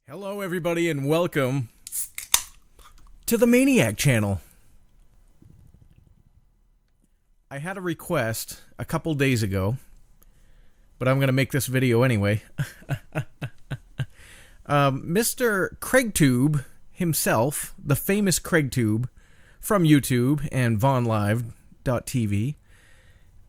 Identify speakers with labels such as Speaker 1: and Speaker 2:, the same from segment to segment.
Speaker 1: Hello, everybody, and welcome to the Maineyak channel. I had a request a couple days ago, but I'm going to make this video anyway. Mr. CraigTube himself, the famous CraigTube from YouTube and vonlive.tv,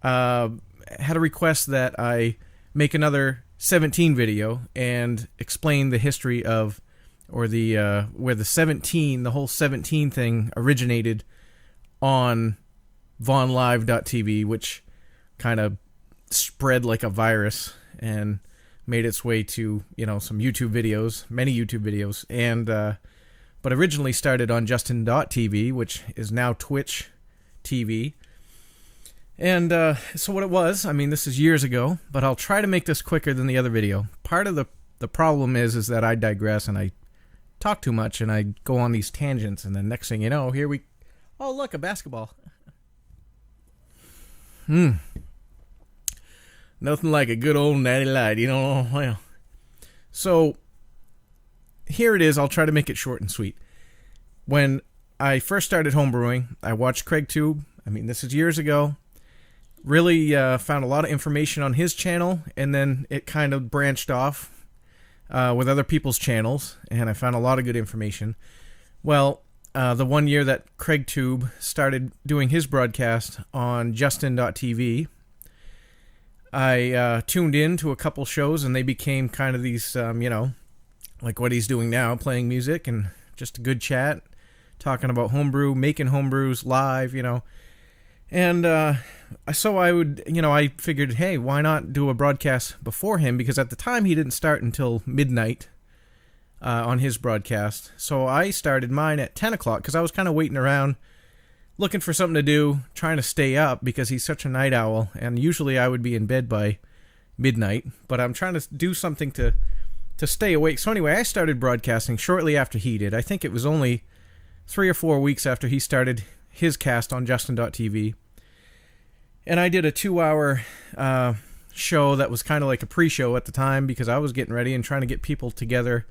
Speaker 1: had a request that I make another 17 video and explain the history of, or the where the whole 17 thing originated on vonlive.tv, which kind of spread like a virus and made its way to, some YouTube videos, many YouTube videos, and but originally started on justin.tv, which is now Twitch TV. And so what it was, this is years ago, but I'll try to make this quicker than the other video. Part of the problem is that I digress and I talk too much and I go on these tangents, and then next thing you know, oh look, a basketball. Nothing like a good old natty light, well. So here it is. I'll try to make it short and sweet. When I first started homebrewing, I watched CraigTube. This is years ago. Really found a lot of information on his channel, and then it kind of branched off with other people's channels, and I found a lot of good information. Well, the one year that CraigTube started doing his broadcast on justin.tv, I tuned in to a couple shows, and they became kind of these, like what he's doing now, playing music and just a good chat, talking about homebrew, making homebrews live, And so I figured, hey, why not do a broadcast before him? Because at the time he didn't start until midnight on his broadcast. So I started mine at 10 o'clock because I was kind of waiting around, looking for something to do, trying to stay up because he's such a night owl. And usually I would be in bed by midnight, but I'm trying to do something to stay awake. So anyway, I started broadcasting shortly after he did. I think it was only 3 or 4 weeks after he started his cast on justin.tv. And I did a 2-hour show that was kind of like a pre-show at the time because I was getting ready and trying to get people together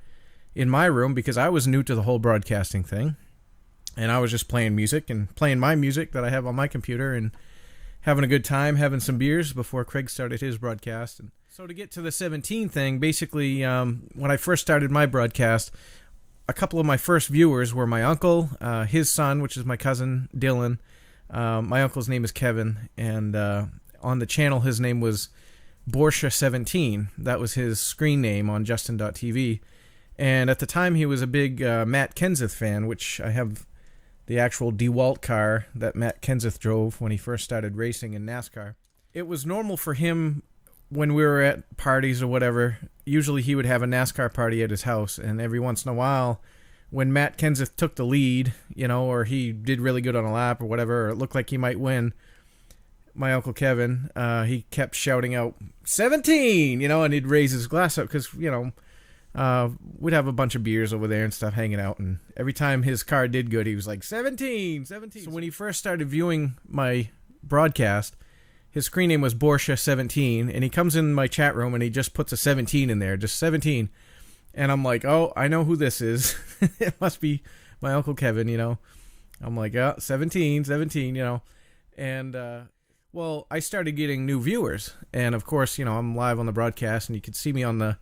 Speaker 1: in my room because I was new to the whole broadcasting thing. And I was just playing music and playing my music that I have on my computer and having a good time, having some beers before Craig started his broadcast. And so to get to the 17 thing, basically when I first started my broadcast, a couple of my first viewers were my uncle, his son, which is my cousin, Dylan. My uncle's name is Kevin, and on the channel his name was Borsha17. That was his screen name on justin.tv. And at the time he was a big Matt Kenseth fan, which I have the actual DeWalt car that Matt Kenseth drove when he first started racing in NASCAR. It was normal for him when we were at parties or whatever. Usually he would have a NASCAR party at his house, and every once in a while, when Matt Kenseth took the lead, or he did really good on a lap or whatever, or it looked like he might win, my Uncle Kevin, he kept shouting out, 17, and he'd raise his glass up because, we'd have a bunch of beers over there and stuff hanging out, and every time his car did good, he was like, 17, 17. So when he first started viewing my broadcast, his screen name was Borsha17, and he comes in my chat room and he just puts a 17 in there, just 17. And I'm like, oh, I know who this is. It must be my Uncle Kevin, I'm like, 17, And, well, I started getting new viewers. And, of course, I'm live on the broadcast, and you could see me on the,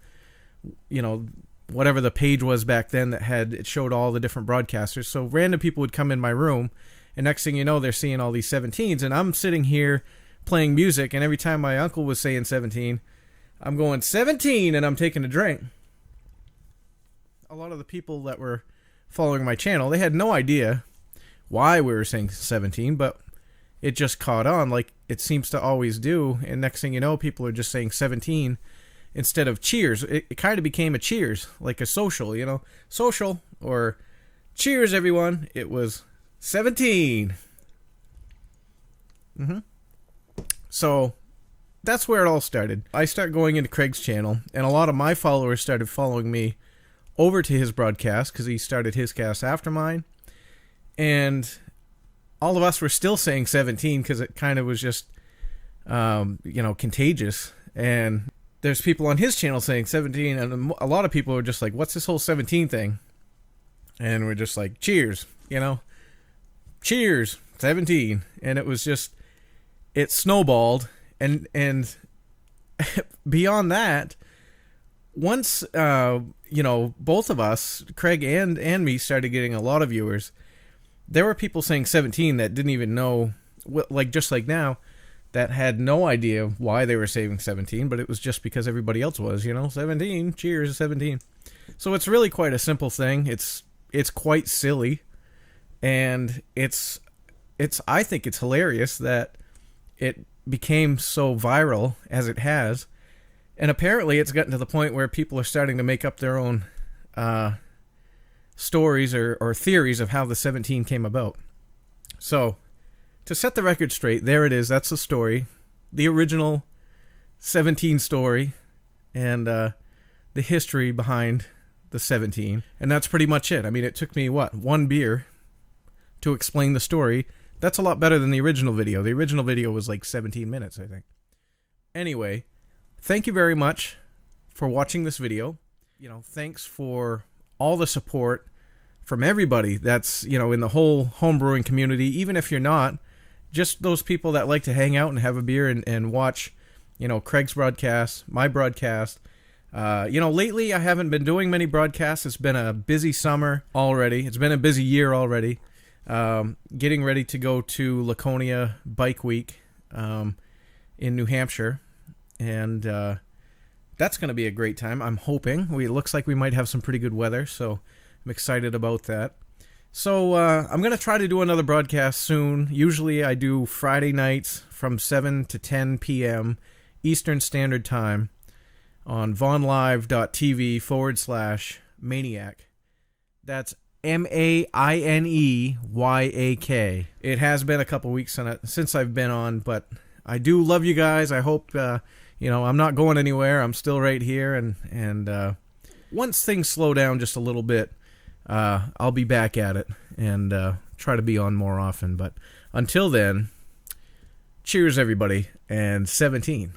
Speaker 1: whatever the page was back then it showed all the different broadcasters. So random people would come in my room, and next thing you know, they're seeing all these 17s. And I'm sitting here playing music, and every time my uncle was saying 17, I'm going, 17, and I'm taking a drink. A lot of the people that were following my channel, they had no idea why we were saying 17, but it just caught on like it seems to always do, and next thing you know, people are just saying 17 instead of cheers. It kind of became a cheers, like a social, social, or cheers everyone. It was 17. So that's where it all started. I start going into Craig's channel, and a lot of my followers started following me over to his broadcast because he started his cast after mine. And all of us were still saying 17 because it kind of was just, contagious. And there's people on his channel saying 17, and a lot of people are just like, what's this whole 17 thing? And we're just like, cheers, cheers, 17. And it was just, it snowballed. And beyond that, once, both of us, Craig and me, started getting a lot of viewers, there were people saying 17 that didn't even know, just like now, that had no idea why they were saving 17, but it was just because everybody else was, 17, cheers, 17. So it's really quite a simple thing. It's quite silly, and I think it's hilarious that it became so viral as it has, and apparently it's gotten to the point where people are starting to make up their own stories or theories of how the 17 came about. So, to set the record straight, there it is. That's the story, the original 17 story, and the history behind the 17. And that's pretty much it. I mean, it took me, one beer to explain the story. That's a lot better than the original video. The original video was like 17 minutes, I think. Anyway, thank you very much for watching this video. Thanks for all the support from everybody that's, in the whole homebrewing community, even if you're not. Just those people that like to hang out and have a beer and watch, Craig's broadcast, my broadcast. Lately I haven't been doing many broadcasts. It's been a busy summer already. It's been a busy year already. Getting ready to go to Laconia Bike Week in New Hampshire. And that's going to be a great time, I'm hoping. It looks like we might have some pretty good weather, so I'm excited about that. So I'm going to try to do another broadcast soon. Usually I do Friday nights from 7 to 10 p.m. Eastern Standard Time on vonlive.tv/Maineyak. That's Maineyak. It has been a couple weeks since I've been on, but I do love you guys. I hope, I'm not going anywhere. I'm still right here, and once things slow down just a little bit, I'll be back at it and try to be on more often. But until then, cheers everybody, and 17.